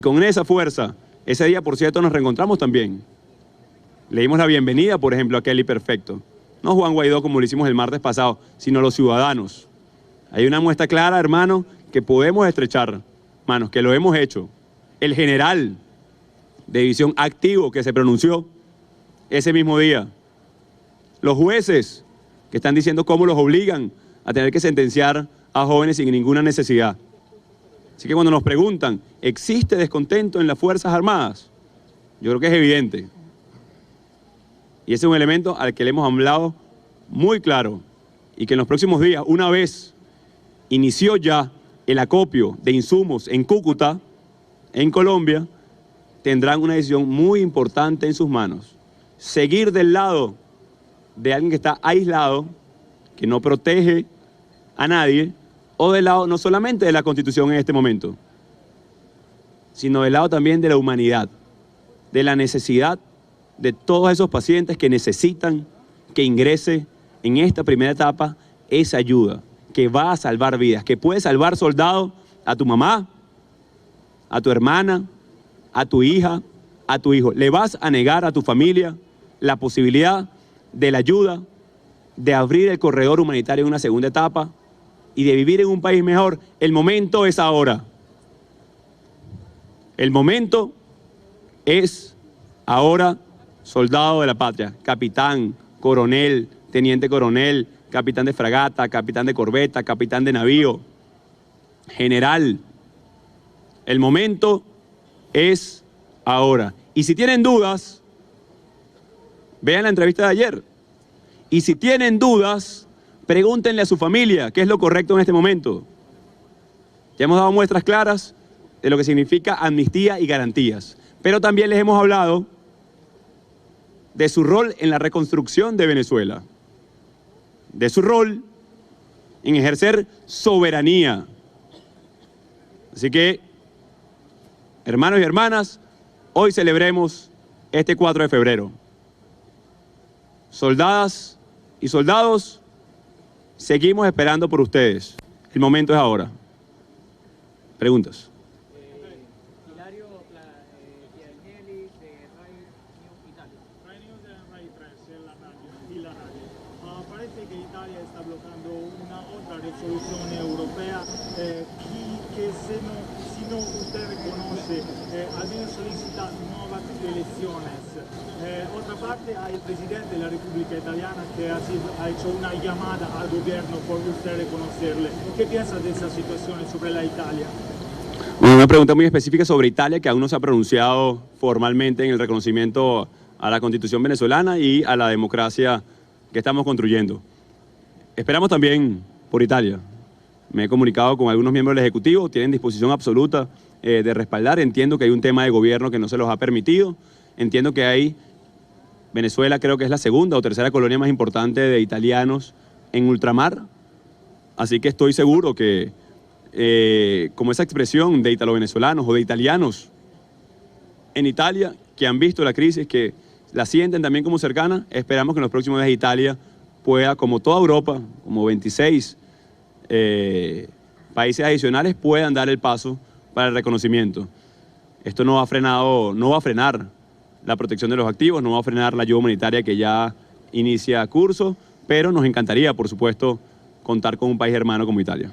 Con esa fuerza, ese día, por cierto, nos reencontramos también. Le dimos la bienvenida, por ejemplo, a Kelly Perfecto. No Juan Guaidó como lo hicimos el martes pasado, sino los ciudadanos. Hay una muestra clara, hermano, que podemos estrechar manos, que lo hemos hecho. El general de división activo que se pronunció ese mismo día. Los jueces que están diciendo cómo los obligan a tener que sentenciar a jóvenes sin ninguna necesidad. Así que cuando nos preguntan, ¿existe descontento en las Fuerzas Armadas? Yo creo que es evidente. Y ese es un elemento al que le hemos hablado muy claro y que en los próximos días, una vez inició ya el acopio de insumos en Cúcuta, en Colombia, tendrán una decisión muy importante en sus manos. Seguir del lado de alguien que está aislado, que no protege a nadie, o del lado no solamente de la Constitución en este momento, sino del lado también de la humanidad, de la necesidad de todos esos pacientes que necesitan que ingrese en esta primera etapa esa ayuda que va a salvar vidas, que puede salvar, soldado, a tu mamá, a tu hermana, a tu hija, a tu hijo. ¿Le vas a negar a tu familia la posibilidad de la ayuda, de abrir el corredor humanitario en una segunda etapa y de vivir en un país mejor? El momento es ahora. El momento es ahora, soldado de la patria, capitán, coronel, teniente coronel, capitán de fragata, capitán de corbeta, capitán de navío, general. El momento es ahora. Y si tienen dudas, vean la entrevista de ayer. Y si tienen dudas, pregúntenle a su familia qué es lo correcto en este momento. Ya hemos dado muestras claras de lo que significa amnistía y garantías. Pero también les hemos hablado de su rol en la reconstrucción de Venezuela, de su rol en ejercer soberanía. Así que, hermanos y hermanas, hoy celebremos este 4 de febrero. Soldadas y soldados, seguimos esperando por ustedes. El momento es ahora. Preguntas. Hilario Piagnelli de Rai News Italia. Rai News e Rai Press y la radio. Parece que Italia está bloqueando una otra resolución europea que si no usted reconoce, almeno solicita nuevas elecciones. Otra parte, hay el presidente de la República Italiana que ha hecho una llamada al gobierno por usted reconocerle. ¿Qué piensa de esa situación sobre la Italia? Una pregunta muy específica sobre Italia, que aún no se ha pronunciado formalmente en el reconocimiento a la Constitución venezolana y a la democracia que estamos construyendo. Esperamos también por Italia. Me he comunicado con algunos miembros del Ejecutivo, tienen disposición absoluta de respaldar. Entiendo que hay un tema de gobierno que no se los ha permitido. Entiendo que hay, Venezuela creo que es la segunda o tercera colonia más importante de italianos en ultramar. Así que estoy seguro que como esa expresión de italo-venezolanos o de italianos en Italia que han visto la crisis, que la sienten también como cercana, esperamos que en los próximos días Italia pueda, como toda Europa, como 26 países adicionales, puedan dar el paso para el reconocimiento. Esto no va a frenar la protección de los activos, no va a frenar la ayuda humanitaria que ya inicia curso, pero nos encantaría, por supuesto, contar con un país hermano como Italia.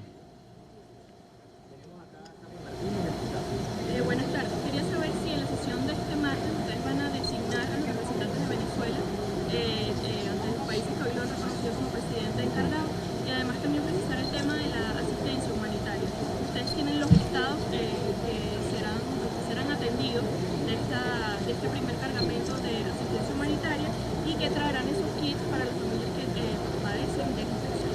Buenas tardes. Quería saber si en la sesión de este martes ustedes van a designar a los representantes de Venezuela ante los países que hoy lo han reconocido como presidente encargado, y además también precisar el tema de la asistencia humanitaria. Ustedes tienen los estados que serán atendidos de este primer cargamento de asistencia humanitaria y que traerán esos kits para las familias que padecen de infección.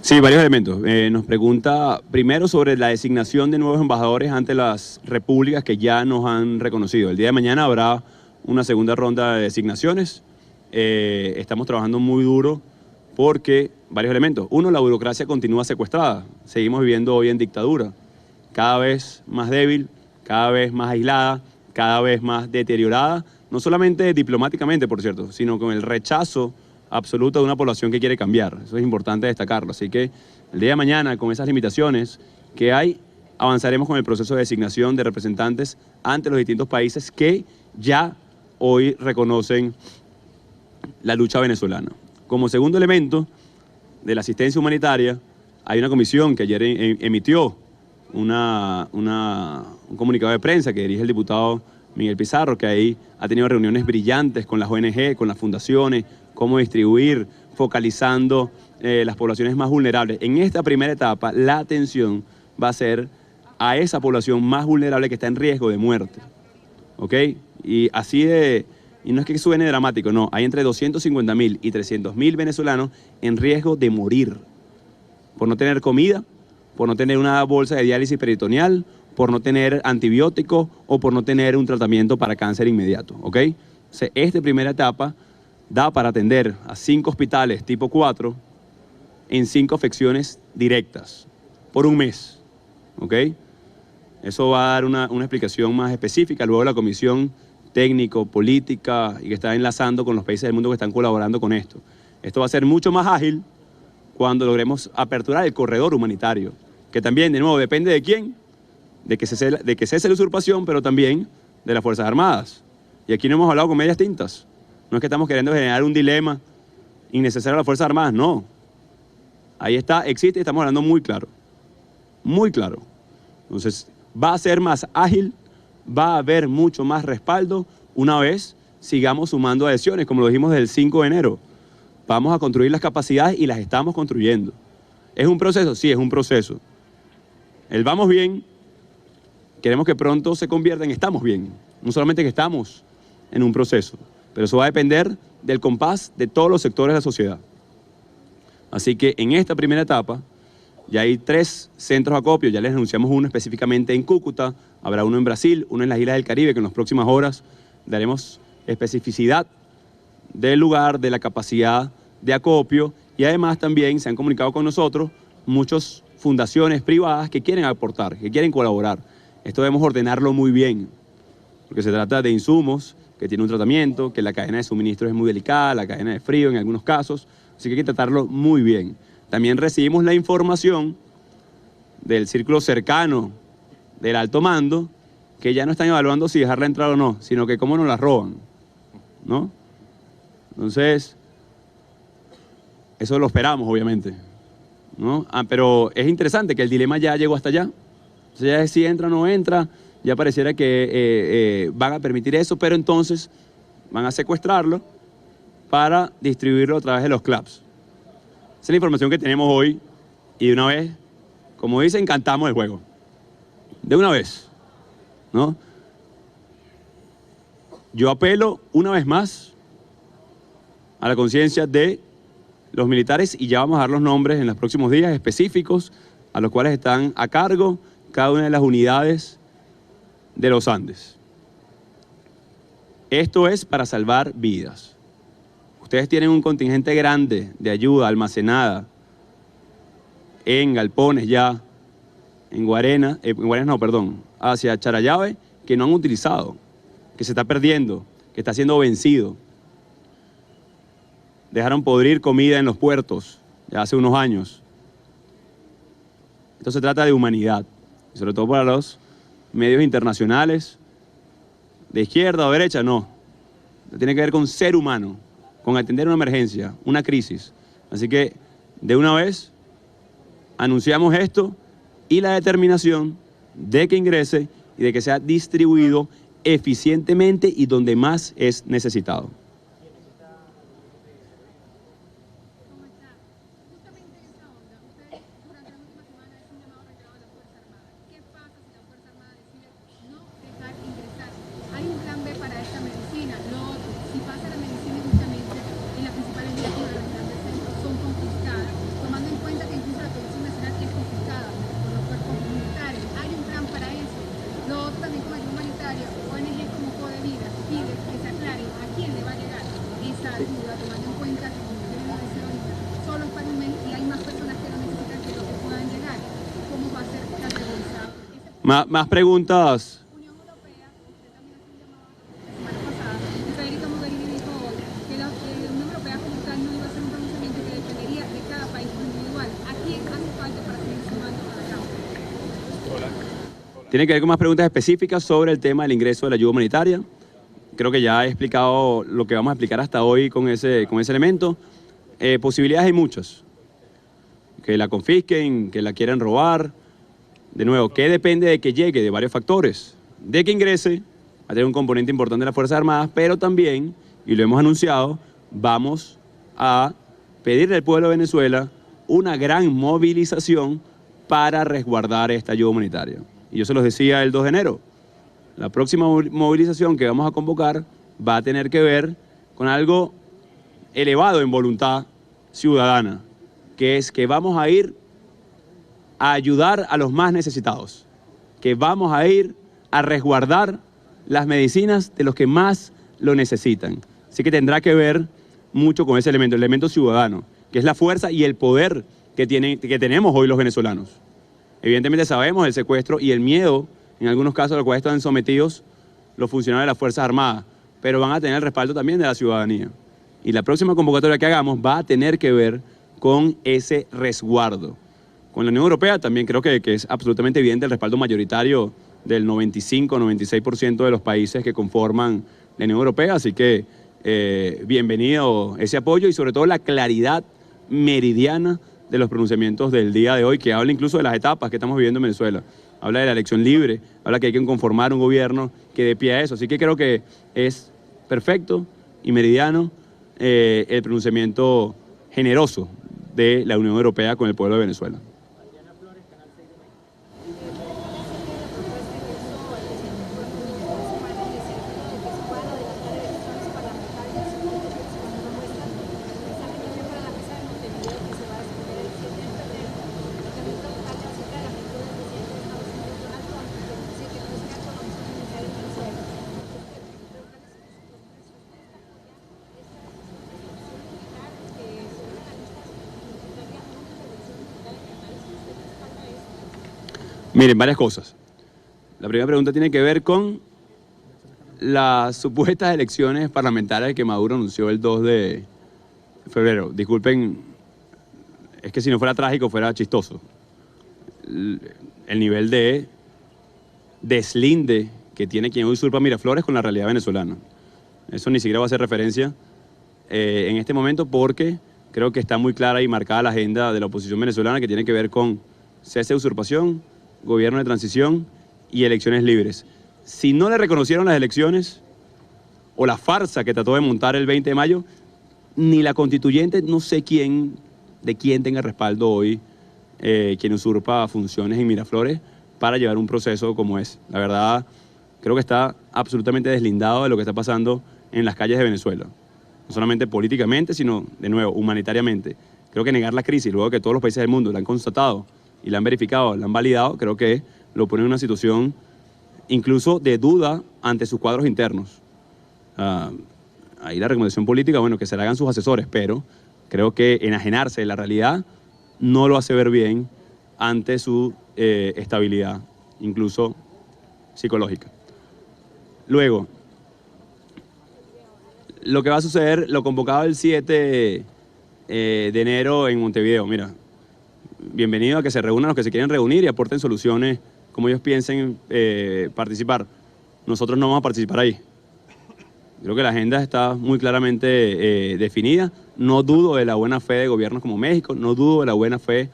Sí, varios elementos. Nos pregunta primero sobre la designación de nuevos embajadores ante las repúblicas que ya nos han reconocido. El día de mañana habrá una segunda ronda de designaciones. Estamos trabajando muy duro porque varios elementos. Uno, la burocracia continúa secuestrada. Seguimos viviendo hoy en dictadura, cada vez más débil, cada vez más aislada, cada vez más deteriorada, no solamente diplomáticamente, por cierto, sino con el rechazo absoluto de una población que quiere cambiar. Eso es importante destacarlo. Así que el día de mañana, con esas limitaciones que hay, avanzaremos con el proceso de designación de representantes ante los distintos países que ya hoy reconocen la lucha venezolana. Como segundo elemento de la asistencia humanitaria, hay una comisión que ayer emitió un comunicado de prensa que dirige el diputado Miguel Pizarro, que ahí ha tenido reuniones brillantes con las ONG, con las fundaciones, cómo distribuir, focalizando las poblaciones más vulnerables. En esta primera etapa, la atención va a ser a esa población más vulnerable que está en riesgo de muerte. ¿Ok? Y no es que suene dramático, no, hay entre 250.000 y 300.000 venezolanos en riesgo de morir por no tener comida, por no tener una bolsa de diálisis peritoneal, por no tener antibióticos o por no tener un tratamiento para cáncer inmediato. ¿Ok? O sea, esta primera etapa da para atender a 5 hospitales tipo 4 en 5 afecciones directas por un mes. ¿Ok? Eso va a dar una explicación más específica. Luego la comisión técnico, política y que está enlazando con los países del mundo que están colaborando con esto. Esto va a ser mucho más ágil cuando logremos aperturar el corredor humanitario, que también, de nuevo, depende de quién, de que cese la usurpación, pero también de las Fuerzas Armadas. Y aquí no hemos hablado con medias tintas. No es que estamos queriendo generar un dilema innecesario a las Fuerzas Armadas, no. Ahí está, existe y estamos hablando muy claro. Muy claro. Entonces, va a ser más ágil, va a haber mucho más respaldo una vez sigamos sumando adhesiones, como lo dijimos desde el 5 de enero. Vamos a construir las capacidades y las estamos construyendo. ¿Es un proceso? Sí, es un proceso. El vamos bien, queremos que pronto se convierta en estamos bien. No solamente que estamos en un proceso, pero eso va a depender del compás de todos los sectores de la sociedad. Así que en esta primera etapa, ya hay 3 centros de acopio, ya les anunciamos uno específicamente en Cúcuta, habrá uno en Brasil, uno en las Islas del Caribe, que en las próximas horas daremos especificidad del lugar, de la capacidad de acopio, y además también se han comunicado con nosotros muchas fundaciones privadas que quieren aportar, que quieren colaborar. Esto debemos ordenarlo muy bien, porque se trata de insumos que tienen un tratamiento, que la cadena de suministro es muy delicada, la cadena de frío en algunos casos, así que hay que tratarlo muy bien. También recibimos la información del círculo cercano del alto mando, que ya no están evaluando si dejarla entrar o no, sino que cómo nos la roban, ¿no? Entonces, eso lo esperamos, obviamente, ¿no? Pero es interesante que el dilema ya llegó hasta allá. O sea, ya si entra o no entra, ya pareciera que van a permitir eso, pero entonces van a secuestrarlo para distribuirlo a través de los clubs. Esa es la información que tenemos hoy y de una vez, como dicen, cantamos el juego. De una vez, ¿no? Yo apelo una vez más a la conciencia de los militares y ya vamos a dar los nombres en los próximos días específicos a los cuales están a cargo cada una de las unidades de los Andes. Esto es para salvar vidas. Ustedes tienen un contingente grande de ayuda almacenada en galpones ya, hacia Charallave, que no han utilizado, que se está perdiendo, que está siendo vencido. Dejaron podrir comida en los puertos ya hace unos años. Esto se trata de humanidad, y sobre todo para los medios internacionales, de izquierda o derecha, no. Tiene que ver con ser humano, con atender una emergencia, una crisis. Así que, de una vez, anunciamos esto y la determinación de que ingrese y de que sea distribuido eficientemente y donde más es necesitado. Tomando en cuenta que, como queremos decir ahorita, solo es para un mes y hay más personas que lo necesitan que los que puedan llegar. ¿Cómo va a ser categorizado? Más preguntas. Unión Europea, usted también hace un llamado la semana pasada, y Federica Mogherini dijo hoy que la Unión Europea como tal no iba a ser un pronunciamiento que dependería de cada país individual. ¿A quién hace falta para seguir sumando a la causa? Tiene que ver con más preguntas específicas sobre el tema del ingreso de la ayuda humanitaria. Creo que ya he explicado lo que vamos a explicar hasta hoy con ese elemento. Posibilidades hay muchas. Que la confisquen, que la quieran robar. De nuevo, ¿qué depende de que llegue? De varios factores. De que ingrese, va a tener un componente importante de las Fuerzas Armadas, pero también, y lo hemos anunciado, vamos a pedirle al pueblo de Venezuela una gran movilización para resguardar esta ayuda humanitaria. Y yo se los decía el 2 de enero, la próxima movilización que vamos a convocar va a tener que ver con algo elevado en voluntad ciudadana, que es que vamos a ir a ayudar a los más necesitados, que vamos a ir a resguardar las medicinas de los que más lo necesitan. Así que tendrá que ver mucho con ese elemento, el elemento ciudadano, que es la fuerza y el poder que tenemos hoy los venezolanos. Evidentemente sabemos el secuestro y el miedo, en algunos casos, al cual están sometidos los funcionarios de las Fuerzas Armadas, pero van a tener el respaldo también de la ciudadanía. Y la próxima convocatoria que hagamos va a tener que ver con ese resguardo. Con la Unión Europea también creo que es absolutamente evidente el respaldo mayoritario del 95-96% de los países que conforman la Unión Europea, así que bienvenido ese apoyo y sobre todo la claridad meridiana de los pronunciamientos del día de hoy, que habla incluso de las etapas que estamos viviendo en Venezuela. Habla de la elección libre, habla que hay que conformar un gobierno que dé pie a eso. Así que creo que es perfecto y meridiano el pronunciamiento generoso de la Unión Europea con el pueblo de Venezuela. Miren, varias cosas. La primera pregunta tiene que ver con las supuestas elecciones parlamentarias que Maduro anunció el 2 de febrero. Disculpen, es que si no fuera trágico, fuera chistoso. El nivel de deslinde que tiene quien usurpa Miraflores con la realidad venezolana. Eso ni siquiera va a hacer referencia en este momento porque creo que está muy clara y marcada la agenda de la oposición venezolana que tiene que ver con cese de usurpación, gobierno de transición y elecciones libres. Si no le reconocieron las elecciones o la farsa que trató de montar el 20 de mayo, ni la constituyente, no sé de quién tenga respaldo hoy, quien usurpa funciones en Miraflores para llevar un proceso como es. La verdad, creo que está absolutamente deslindado de lo que está pasando en las calles de Venezuela. No solamente políticamente, sino, de nuevo, humanitariamente. Creo que negar la crisis, luego que todos los países del mundo la han constatado y la han verificado, la han validado, creo que lo pone en una situación incluso de duda ante sus cuadros internos. Ahí la recomendación política, bueno, que se la hagan sus asesores, pero creo que enajenarse de la realidad no lo hace ver bien ante su estabilidad, incluso psicológica. Luego, lo que va a suceder, lo convocado el 7 de enero en Montevideo, mira, bienvenido a que se reúnan los que se quieren reunir y aporten soluciones como ellos piensen participar. Nosotros no vamos a participar ahí. Creo que la agenda está muy claramente definida. No dudo de la buena fe de gobiernos como México, no dudo de la buena fe,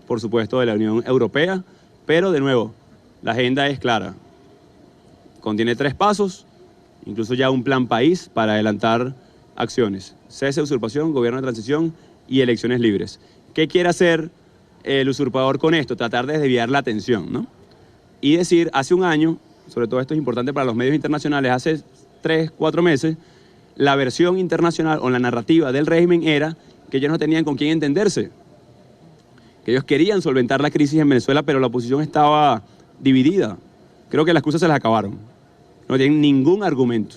por supuesto, de la Unión Europea, pero de nuevo, la agenda es clara. Contiene 3 pasos, incluso ya un plan país para adelantar acciones. Cese de usurpación, gobierno de transición y elecciones libres. ¿Qué quiere hacer el usurpador con esto? Tratar de desviar la atención, ¿no? Y decir, hace un año, sobre todo esto es importante para los medios internacionales, hace 3, 4 meses, la versión internacional o la narrativa del régimen era que ellos no tenían con quién entenderse, que ellos querían solventar la crisis en Venezuela, pero la oposición estaba dividida. Creo que las excusas se las acabaron. No tienen ningún argumento,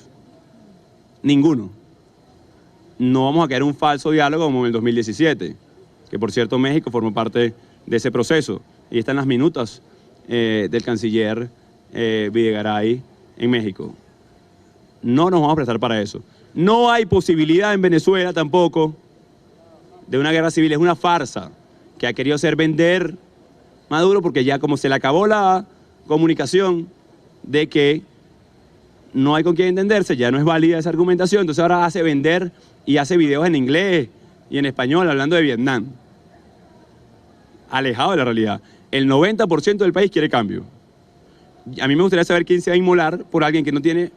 ninguno. No vamos a caer en un falso diálogo como en el 2017, que por cierto México formó parte de ese proceso. Y están las minutas del canciller Videgaray en México. No nos vamos a prestar para eso. No hay posibilidad en Venezuela tampoco de una guerra civil. Es una farsa que ha querido hacer vender Maduro porque ya como se le acabó la comunicación de que no hay con quién entenderse, ya no es válida esa argumentación, entonces ahora hace vender y hace videos en inglés y en español hablando de Vietnam. Alejado de la realidad. El 90% del país quiere cambio. A mí me gustaría saber quién se va a inmolar por alguien que no tiene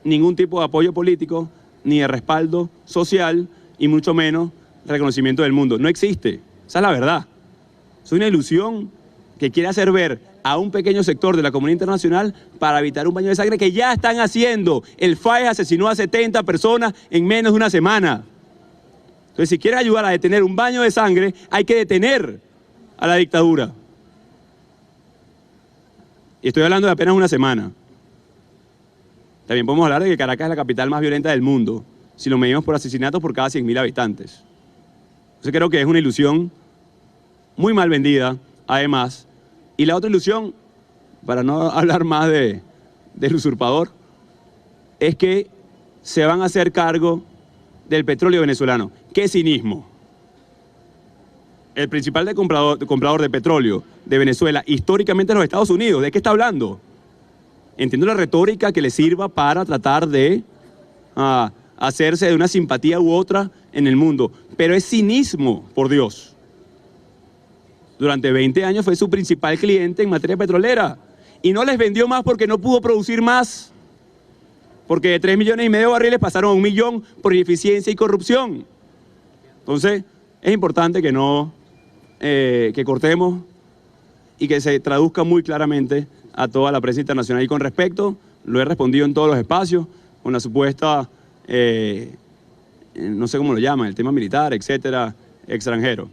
ningún tipo de apoyo político, ni de respaldo social, y mucho menos reconocimiento del mundo. No existe. Esa es la verdad. Es una ilusión que quiere hacer ver a un pequeño sector de la comunidad internacional para evitar un baño de sangre que ya están haciendo. El FAES asesinó a 70 personas en menos de una semana. Entonces, si quiere ayudar a detener un baño de sangre, hay que detener a la dictadura. Y estoy hablando de apenas una semana. También podemos hablar de que Caracas es la capital más violenta del mundo, si lo medimos por asesinatos por cada 100.000 habitantes. Entonces creo que es una ilusión muy mal vendida, además. Y la otra ilusión, para no hablar más del usurpador, es que se van a hacer cargo del petróleo venezolano. ¡Qué cinismo! El principal comprador de petróleo de Venezuela históricamente es los Estados Unidos. ¿De qué está hablando? Entiendo la retórica que le sirva para tratar de hacerse de una simpatía u otra en el mundo, pero es cinismo, por Dios. Durante 20 años fue su principal cliente en materia petrolera y no les vendió más porque no pudo producir más, porque de 3,5 millones de barriles pasaron a 1 millón por ineficiencia y corrupción. Entonces, es importante que que cortemos y que se traduzca muy claramente a toda la prensa internacional. Y con respecto, lo he respondido en todos los espacios, con la supuesta, no sé cómo lo llaman, el tema militar, etcétera, extranjero.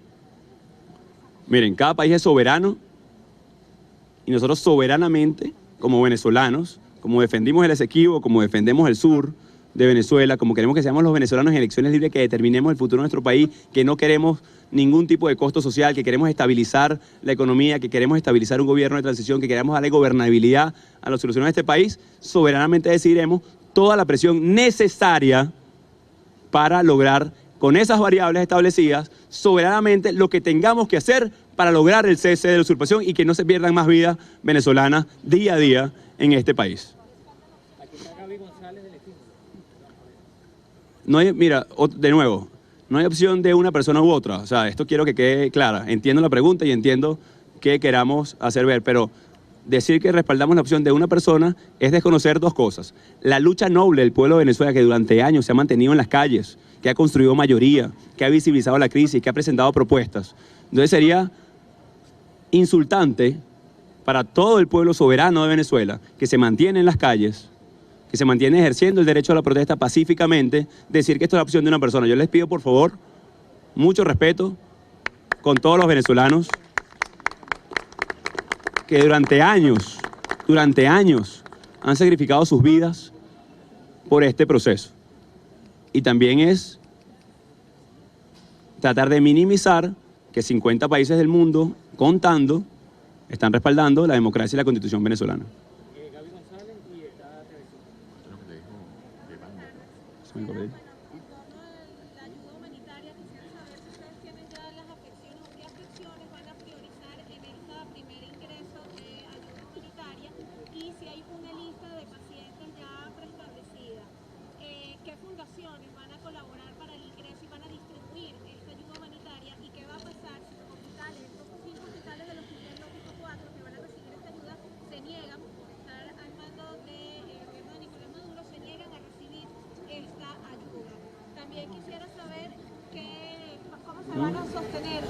Miren, cada país es soberano y nosotros soberanamente, como venezolanos, como defendimos el Esequibo, como defendemos el sur de Venezuela, como queremos que seamos los venezolanos en elecciones libres, que determinemos el futuro de nuestro país, que no queremos ningún tipo de costo social, que queremos estabilizar la economía, que queremos estabilizar un gobierno de transición, que queremos darle gobernabilidad a las soluciones de este país, soberanamente decidiremos toda la presión necesaria para lograr, con esas variables establecidas, soberanamente lo que tengamos que hacer para lograr el cese de la usurpación y que no se pierdan más vidas venezolanas día a día en este país. Aquí está Gaby González del Equipo. No hay, mira, de nuevo, no hay opción de una persona u otra. O sea, esto quiero que quede clara. Entiendo la pregunta y entiendo que queramos hacer ver, pero decir que respaldamos la opción de una persona es desconocer dos cosas. La lucha noble del pueblo de Venezuela, que durante años se ha mantenido en las calles, que ha construido mayoría, que ha visibilizado la crisis, que ha presentado propuestas. Entonces sería insultante para todo el pueblo soberano de Venezuela, que se mantiene en las calles, que se mantiene ejerciendo el derecho a la protesta pacíficamente, decir que esto es la opción de una persona. Yo les pido, por favor, mucho respeto con todos los venezolanos que durante años han sacrificado sus vidas por este proceso. Y también es tratar de minimizar que 50 países del mundo, contando, están respaldando la democracia y la Constitución venezolana. Gaby González y está ¿Sí? La ayuda humanitaria, quisiera saber si ustedes tienen ya las afecciones o qué afecciones van a priorizar en este primer ingreso de ayuda humanitaria y si hay una lista de pacientes ya preestablecida. ¿Qué fundaciones van a colaborar para el ingreso y van a distribuir esta ayuda humanitaria y qué va a pasar si los hospitales, estos 5 hospitales del Hospital Lógico 4 que van a recibir esta ayuda se niegan por estar al mando del gobierno de Nicolás Maduro, se niegan a recibir esta ayuda? También quisiera saber cómo se van a sostener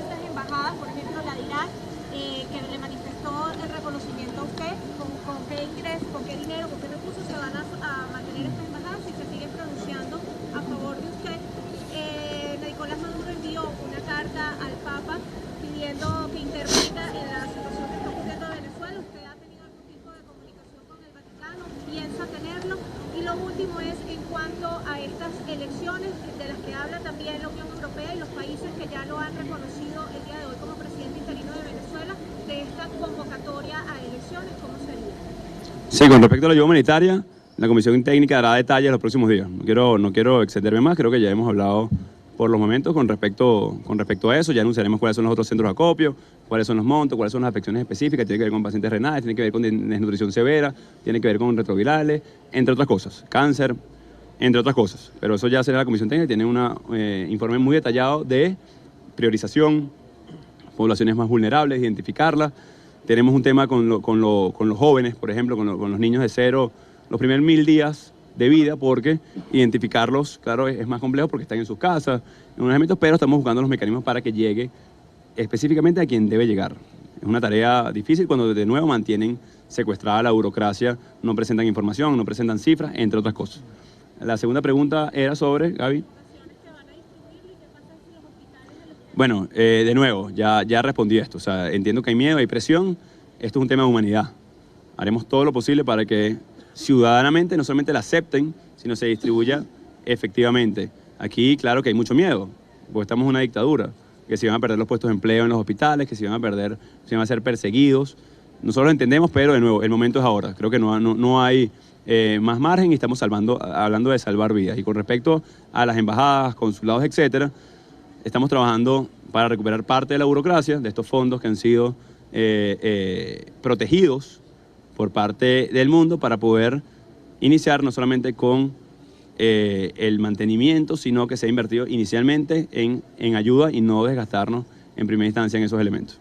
estas embajadas, por ejemplo la de Irak, que le manifestó el reconocimiento a usted, con qué ingreso, con qué dinero, con qué recursos se van a mantener estas embajadas si se siguen pronunciando a favor de usted. Nicolás Maduro envió una carta al Papa pidiendo que intervenga en la situación que está ocurriendo en Venezuela. ¿Usted ha tenido algún tipo de comunicación con el Vaticano? ¿Piensa tenerlo? Y lo último es en cuanto a estas elecciones de las que habla también la Unión Europea y los países que ya lo han reconocido el día de hoy como presidente interino de Venezuela, de esta convocatoria a elecciones, ¿cómo sería? Sí, con respecto a la ayuda humanitaria, la Comisión Técnica dará detalles los próximos días. No quiero extenderme más, creo que ya hemos hablado por los momentos con respecto a eso. Ya anunciaremos cuáles son los otros centros de acopio, cuáles son los montos, cuáles son las afecciones específicas. Tiene que ver con pacientes renales, tiene que ver con desnutrición severa, tiene que ver con retrovirales, entre otras cosas, cáncer, entre otras cosas. Pero eso ya será la comisión técnica, tiene un informe muy detallado de priorización, poblaciones más vulnerables, identificarlas. Tenemos un tema con los jóvenes, por ejemplo, con los niños de 0, los primeros 1000 días de vida, porque identificarlos, claro, es más complejo porque están en sus casas, en unos elementos, pero estamos buscando los mecanismos para que llegue específicamente a quien debe llegar. Es una tarea difícil cuando de nuevo mantienen secuestrada la burocracia, no presentan información, no presentan cifras, entre otras cosas. La segunda pregunta era sobre, Gaby. Bueno, de nuevo, ya respondí esto. O sea, entiendo que hay miedo, hay presión. Esto es un tema de humanidad. Haremos todo lo posible para que ciudadanamente no solamente la acepten, sino se distribuya efectivamente. Aquí, claro que hay mucho miedo, porque estamos en una dictadura, que se van a perder los puestos de empleo en los hospitales, que se van a ser perseguidos. Nosotros lo entendemos, pero de nuevo, el momento es ahora. Creo que no hay más margen y estamos hablando de salvar vidas. Y con respecto a las embajadas, consulados, etcétera, estamos trabajando para recuperar parte de la burocracia, de estos fondos que han sido protegidos por parte del mundo para poder iniciar no solamente con el mantenimiento, sino que se ha invertido inicialmente en ayuda y no desgastarnos en primera instancia en esos elementos.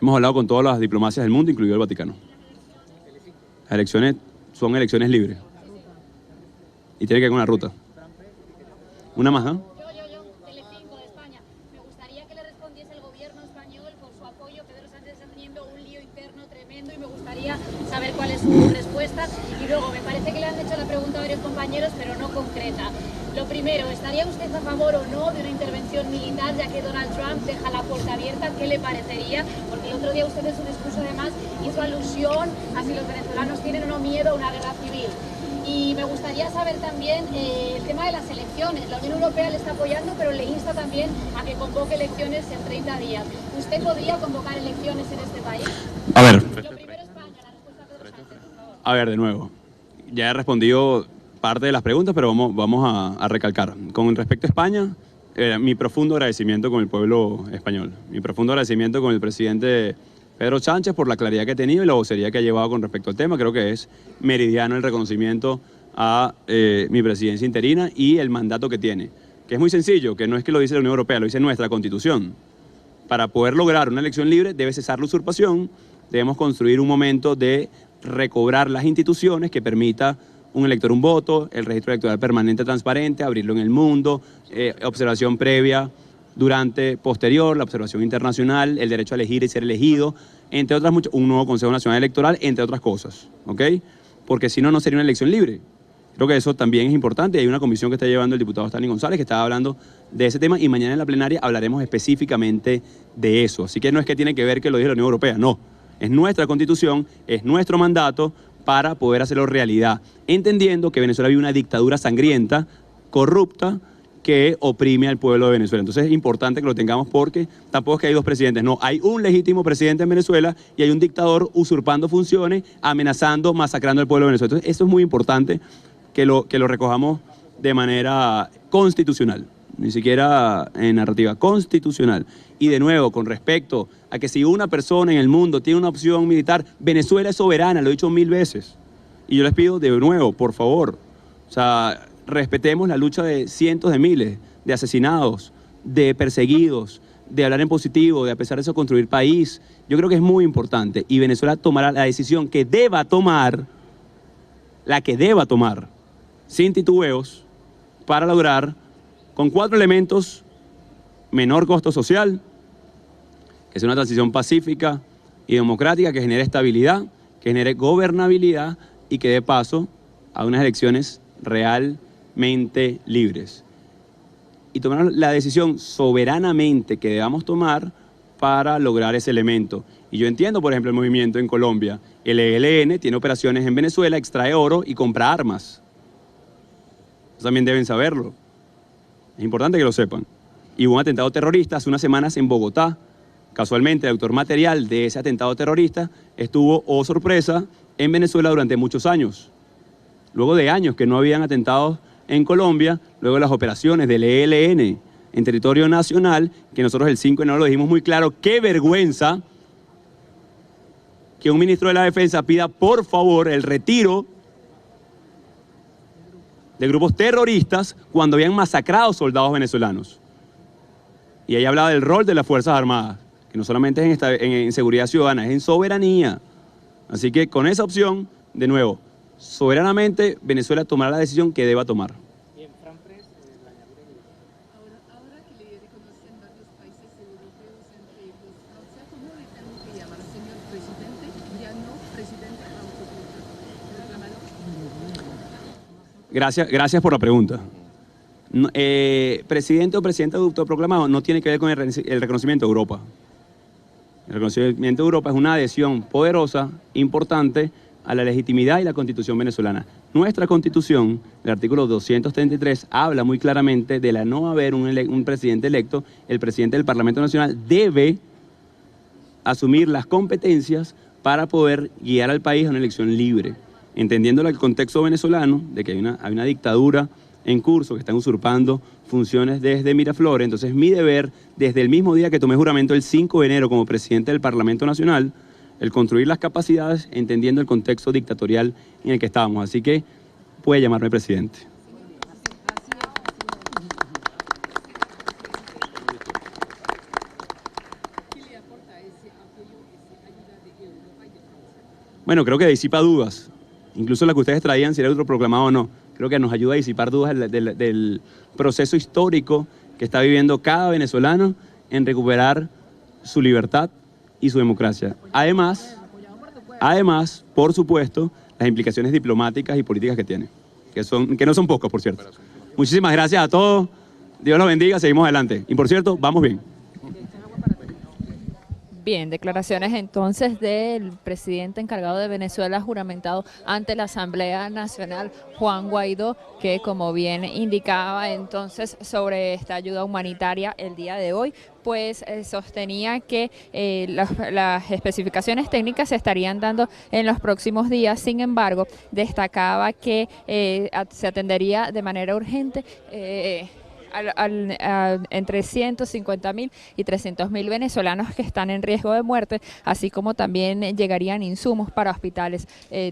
Hemos hablado con todas las diplomacias del mundo, incluido el Vaticano. Las elecciones son elecciones libres y tiene que ver con la ruta. Una más, ¿no? Telecinco de España. Me gustaría que le respondiese el gobierno español con su apoyo. Pedro Sánchez está teniendo un lío interno tremendo y me gustaría saber cuál es su respuesta. Y luego, me parece que le han hecho la pregunta a varios compañeros, pero no concreta. Lo primero, ¿estaría usted a favor o no de una intervención militar, ya que Donald Trump deja la puerta abierta? ¿Qué le parecería? Porque el otro día usted en su discurso además hizo alusión a si los venezolanos tienen o no miedo a una guerra civil. Y me gustaría saber también el tema de las elecciones. La Unión Europea le está apoyando, pero le insta también a que convoque elecciones en 30 días. ¿Usted podría convocar elecciones en este país? A ver. Lo primero España, la respuesta a Pedro Sánchez, por favor. A ver, de nuevo. Ya he respondido parte de las preguntas, pero vamos a recalcar. Con respecto a España, mi profundo agradecimiento con el pueblo español. Mi profundo agradecimiento con el presidente Pedro Sánchez por la claridad que ha tenido y la vocería que ha llevado con respecto al tema. Creo que es meridiano el reconocimiento a mi presidencia interina y el mandato que tiene, que es muy sencillo, que no es que lo dice la Unión Europea, lo dice nuestra Constitución. Para poder lograr una elección libre debe cesar la usurpación, debemos construir un momento de recobrar las instituciones que permita un elector un voto, el registro electoral permanente transparente, abrirlo en el mundo, observación previa, durante, posterior, la observación internacional, el derecho a elegir y ser elegido, entre otras muchas, un nuevo Consejo Nacional Electoral, entre otras cosas, ¿ok? Porque si no, no sería una elección libre. Creo que eso también es importante. Hay una comisión que está llevando el diputado Stanley González que estaba hablando de ese tema y mañana en la plenaria hablaremos específicamente de eso. Así que no es que tiene que ver que lo diga la Unión Europea, no. Es nuestra Constitución, es nuestro mandato para poder hacerlo realidad, entendiendo que Venezuela vive una dictadura sangrienta, corrupta, que oprime al pueblo de Venezuela. Entonces es importante que lo tengamos porque tampoco es que hay dos presidentes, no, hay un legítimo presidente en Venezuela y hay un dictador usurpando funciones, amenazando, masacrando al pueblo de Venezuela. Entonces eso es muy importante que lo recojamos de manera constitucional, ni siquiera en narrativa, constitucional. Y de nuevo, con respecto a que si una persona en el mundo tiene una opción militar, Venezuela es soberana, lo he dicho 1000 veces. Y yo les pido de nuevo, por favor, o sea, respetemos la lucha de cientos de miles de asesinados, de perseguidos, de hablar en positivo, de a pesar de eso construir país. Yo creo que es muy importante y Venezuela tomará la decisión que deba tomar, la que deba tomar, sin titubeos, para lograr con 4 elementos: menor costo social, que sea una transición pacífica y democrática, que genere estabilidad, que genere gobernabilidad y que dé paso a unas elecciones realmente libres. Y tomar la decisión soberanamente que debamos tomar para lograr ese elemento. Y yo entiendo, por ejemplo, el movimiento en Colombia. El ELN tiene operaciones en Venezuela, extrae oro y compra armas. Ustedes también deben saberlo. Es importante que lo sepan. Y hubo un atentado terrorista hace unas semanas en Bogotá. Casualmente, el autor material de ese atentado terrorista estuvo, oh sorpresa, en Venezuela durante muchos años. Luego de años que no habían atentados en Colombia, luego las operaciones del ELN en territorio nacional, que nosotros el 5 de enero lo dijimos muy claro, qué vergüenza que un ministro de la Defensa pida por favor el retiro de grupos terroristas cuando habían masacrado soldados venezolanos. Y ahí hablaba del rol de las Fuerzas Armadas, que no solamente es en seguridad ciudadana, es en soberanía. Así que con esa opción, de nuevo, soberanamente Venezuela tomará la decisión que deba tomar. Y en Franpress, la añadida. Ahora que le reconocen varios países europeos, entre ellos Francia, ¿cómo le tengo que llamar, señor presidente? Ya no presidente autocrático. Gracias por la pregunta. No, presidente o presidenta autoproclamado no tiene que ver con el reconocimiento de Europa. El reconocimiento de Europa es una adhesión poderosa, importante, a la legitimidad y la Constitución venezolana. Nuestra Constitución, el artículo 233, habla muy claramente de la no haber un presidente electo. El presidente del Parlamento Nacional debe asumir las competencias para poder guiar al país a una elección libre, entendiendo el contexto venezolano de que hay una dictadura en curso, que están usurpando funciones desde Miraflores. Entonces mi deber, desde el mismo día que tomé juramento el 5 de enero como presidente del Parlamento Nacional, el construir las capacidades entendiendo el contexto dictatorial en el que estábamos. Así que puede llamarme presidente. ¿Qué le aporta ese apoyo, esa ayuda de Europa y de Francia? Bueno, creo que disipa dudas, incluso las que ustedes traían, si era autoproclamado o no. Creo que nos ayuda a disipar dudas del proceso histórico que está viviendo cada venezolano en recuperar su libertad y su democracia. Además, por supuesto, las implicaciones diplomáticas y políticas que tiene, que no son pocas, por cierto. Muchísimas gracias a todos. Dios los bendiga. Seguimos adelante. Y por cierto, vamos bien. Bien, declaraciones entonces del presidente encargado de Venezuela juramentado ante la Asamblea Nacional, Juan Guaidó, que como bien indicaba entonces sobre esta ayuda humanitaria el día de hoy, pues sostenía que las especificaciones técnicas se estarían dando en los próximos días. Sin embargo, destacaba que se atendería de manera urgente entre 150.000 y 300.000 venezolanos que están en riesgo de muerte, así como también llegarían insumos para hospitales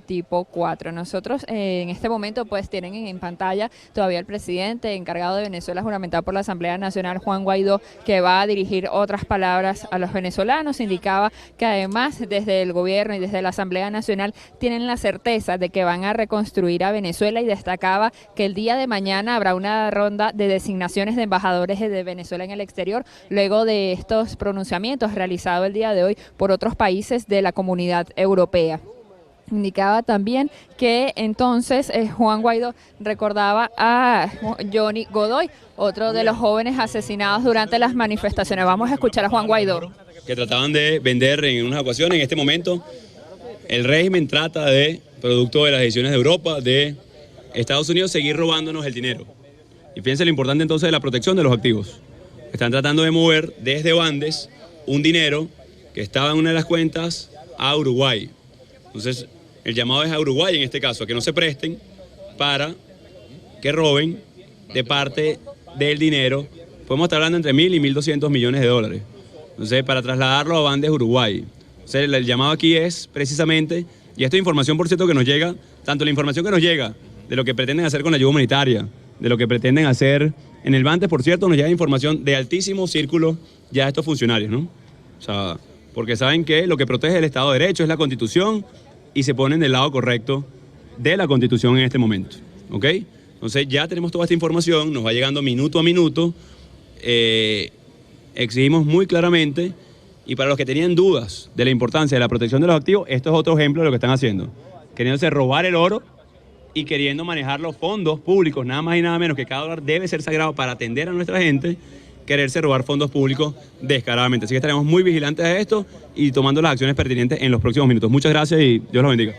tipo 4. Nosotros en este momento pues tienen en pantalla todavía el presidente encargado de Venezuela juramentado por la Asamblea Nacional, Juan Guaidó, que va a dirigir otras palabras a los venezolanos. Indicaba que además desde el gobierno y desde la Asamblea Nacional tienen la certeza de que van a reconstruir a Venezuela, y destacaba que el día de mañana habrá una ronda de designación de embajadores de Venezuela en el exterior, luego de estos pronunciamientos realizados el día de hoy por otros países de la Comunidad Europea. Indicaba también que entonces Juan Guaidó recordaba a Johnny Godoy, otro de los jóvenes asesinados durante las manifestaciones. Vamos a escuchar a Juan Guaidó. Que trataban de vender en unas ocasiones. En este momento el régimen trata de, producto de las decisiones de Europa, de Estados Unidos, seguir robándonos el dinero. Y fíjense lo importante entonces de la protección de los activos. Están tratando de mover desde Bandes un dinero que estaba en una de las cuentas a Uruguay. Entonces, el llamado es a Uruguay en este caso, a que no se presten para que roben de parte del dinero. Podemos estar hablando entre 1.000 y 1.200 millones de dólares. Entonces, para trasladarlo a Bandes, Uruguay. Entonces, el llamado aquí es precisamente, y esta información, por cierto, que nos llega, tanto la información que nos llega de lo que pretenden hacer con la ayuda humanitaria, de lo que pretenden hacer en el Bandes, por cierto, nos llega información de altísimo círculo ya de estos funcionarios, ¿no? O sea, porque saben que lo que protege el Estado de Derecho es la Constitución y se ponen del lado correcto de la Constitución en este momento, ¿ok? Entonces ya tenemos toda esta información, nos va llegando minuto a minuto, exigimos muy claramente, y para los que tenían dudas de la importancia de la protección de los activos, esto es otro ejemplo de lo que están haciendo, queriéndose robar el oro y queriendo manejar los fondos públicos, nada más y nada menos que cada dólar debe ser sagrado para atender a nuestra gente, quererse robar fondos públicos descaradamente. Así que estaremos muy vigilantes a esto y tomando las acciones pertinentes en los próximos minutos. Muchas gracias y Dios los bendiga.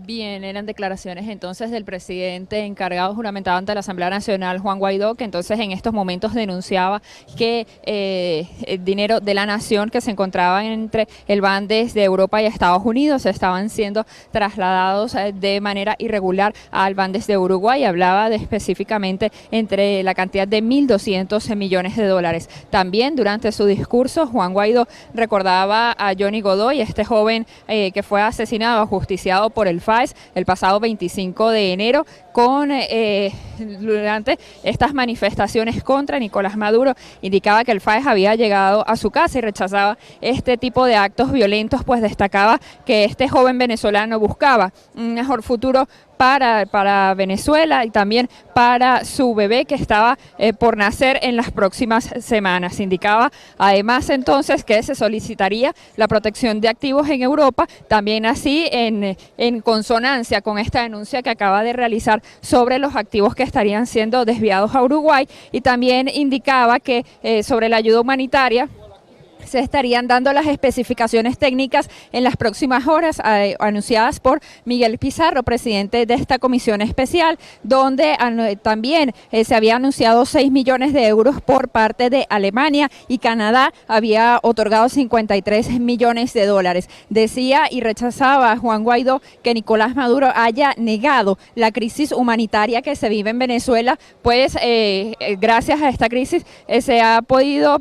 Bien, eran declaraciones entonces del presidente encargado juramentado ante la Asamblea Nacional, Juan Guaidó, que entonces en estos momentos denunciaba que el dinero de la nación que se encontraba entre el Bandes de Europa y Estados Unidos estaban siendo trasladados de manera irregular al Bandes de Uruguay. Hablaba específicamente entre la cantidad de 1.200 millones de dólares. También durante su discurso, Juan Guaidó recordaba a Johnny Godoy, este joven que fue asesinado, ajusticiado por el FAES el pasado 25 de enero durante estas manifestaciones contra Nicolás Maduro. Indicaba que el FAES había llegado a su casa y rechazaba este tipo de actos violentos, pues destacaba que este joven venezolano buscaba un mejor futuro para Venezuela y también para su bebé que estaba por nacer en las próximas semanas. Indicaba además entonces que se solicitaría la protección de activos en Europa, también así en consonancia con esta denuncia que acaba de realizar sobre los activos que estarían siendo desviados a Uruguay, y también indicaba que sobre la ayuda humanitaria se estarían dando las especificaciones técnicas en las próximas horas, anunciadas por Miguel Pizarro, presidente de esta comisión especial, donde también se había anunciado 6 millones de euros por parte de Alemania, y Canadá había otorgado 53 millones de dólares. Decía y rechazaba Juan Guaidó que Nicolás Maduro haya negado la crisis humanitaria que se vive en Venezuela, pues gracias a esta crisis se ha podido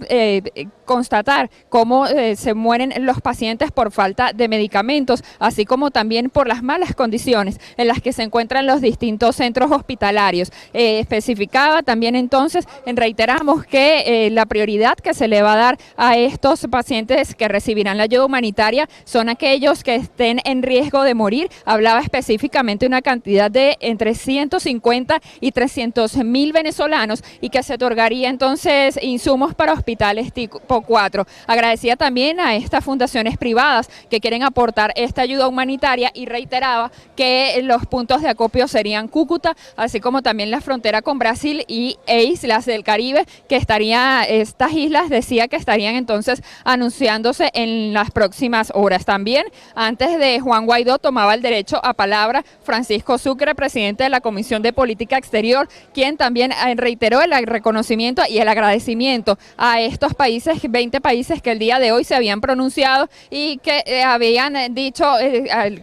constatar cómo se mueren los pacientes por falta de medicamentos, así como también por las malas condiciones en las que se encuentran los distintos centros hospitalarios. Especificaba también entonces, reiteramos que la prioridad que se le va a dar a estos pacientes que recibirán la ayuda humanitaria son aquellos que estén en riesgo de morir. Hablaba específicamente de una cantidad de entre 150 y 300 mil venezolanos, y que se otorgaría entonces insumos para hospitales tipo 4. Agradecía también a estas fundaciones privadas que quieren aportar esta ayuda humanitaria, y reiteraba que los puntos de acopio serían Cúcuta, así como también la frontera con Brasil e islas del Caribe, que estas islas decía que estarían entonces anunciándose en las próximas horas. También, antes de Juan Guaidó, tomaba el derecho a palabra Francisco Sucre, presidente de la Comisión de Política Exterior, quien también reiteró el reconocimiento y el agradecimiento a estos países, 20 países que el día de hoy se habían pronunciado y que habían dicho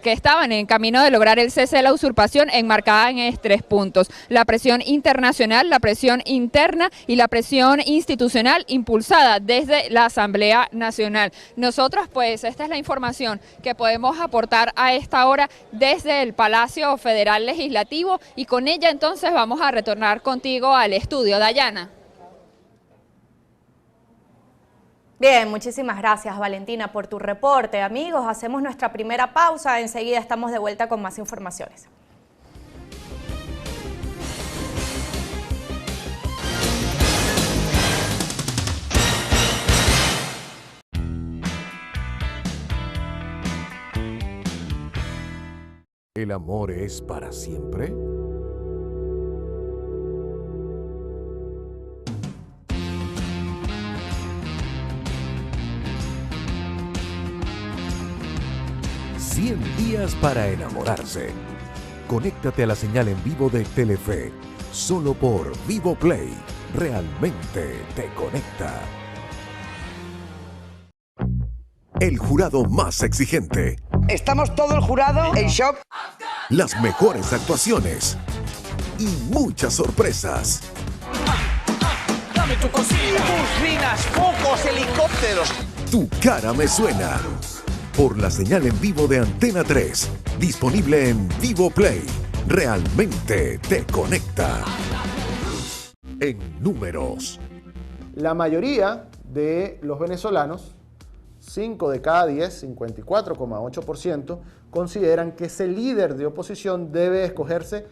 que estaban en camino de lograr el cese de la usurpación, enmarcada en 3 puntos: la presión internacional, la presión interna y la presión institucional impulsada desde la Asamblea Nacional. Nosotros, pues, esta es la información que podemos aportar a esta hora desde el Palacio Federal Legislativo, y con ella entonces vamos a retornar contigo al estudio, Dayana. Bien, muchísimas gracias, Valentina, por tu reporte. Amigos, hacemos nuestra primera pausa, enseguida estamos de vuelta con más informaciones. ¿El amor es para siempre? «100 días para enamorarse». Conéctate a la señal en vivo de Telefe, solo por Vivo Play. Realmente te conecta. El jurado más exigente. Estamos todo el jurado en shock. Las mejores actuaciones y muchas sorpresas. Dame tu cocina. Turbinas, focos, helicópteros. Tu cara me suena. Por la señal en vivo de Antena 3. Disponible en Vivo Play. Realmente te conecta. En números. La mayoría de los venezolanos, 5 de cada 10, 54,8%, consideran que ese líder de oposición debe escogerse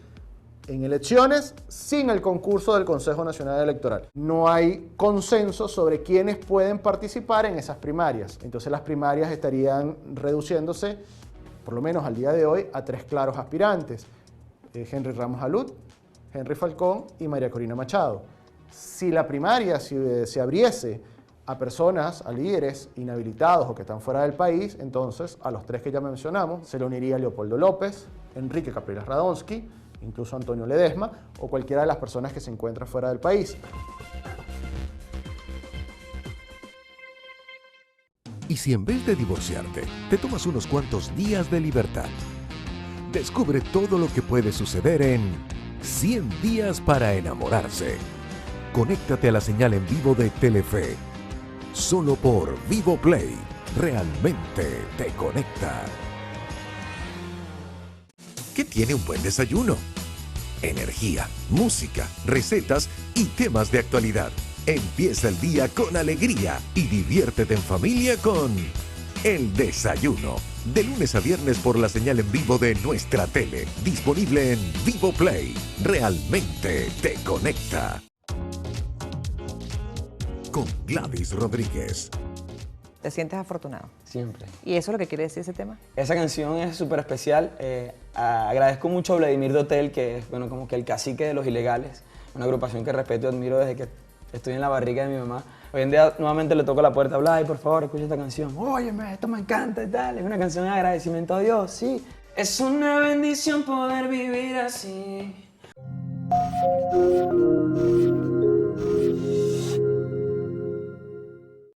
en elecciones sin el concurso del Consejo Nacional Electoral. No hay consenso sobre quiénes pueden participar en esas primarias. Entonces las primarias estarían reduciéndose, por lo menos al día de hoy, a 3 claros aspirantes: Henry Ramos Alud, Henry Falcón y María Corina Machado. Si la primaria se abriese a personas, a líderes inhabilitados o que están fuera del país, entonces a los 3 que ya mencionamos se le uniría Leopoldo López, Enrique Capriles Radonsky, incluso Antonio Ledesma o cualquiera de las personas que se encuentran fuera del país. ¿Y si en vez de divorciarte, te tomas unos cuantos días de libertad? Descubre todo lo que puede suceder en 100 días para enamorarse. Conéctate a la señal en vivo de Telefe. Solo por Vivo Play. Realmente te conecta. ¿Qué tiene un buen desayuno? Energía, música, recetas y temas de actualidad. Empieza el día con alegría y diviértete en familia con El Desayuno. De lunes a viernes por la señal en vivo de nuestra tele. Disponible en Vivo Play. Realmente te conecta. Con Gladys Rodríguez. ¿Te sientes afortunado? Siempre. ¿Y eso es lo que quiere decir ese tema? Esa canción es súper especial. Agradezco mucho a Vladimir Dotel, que es como que el cacique de Los Ilegales, una agrupación que respeto y admiro desde que estoy en la barriga de mi mamá. Hoy en día nuevamente le toco la puerta, Blay, por favor, escucha esta canción. Óyeme, esto me encanta y tal. Es una canción de agradecimiento a Dios, sí. Es una bendición poder vivir así.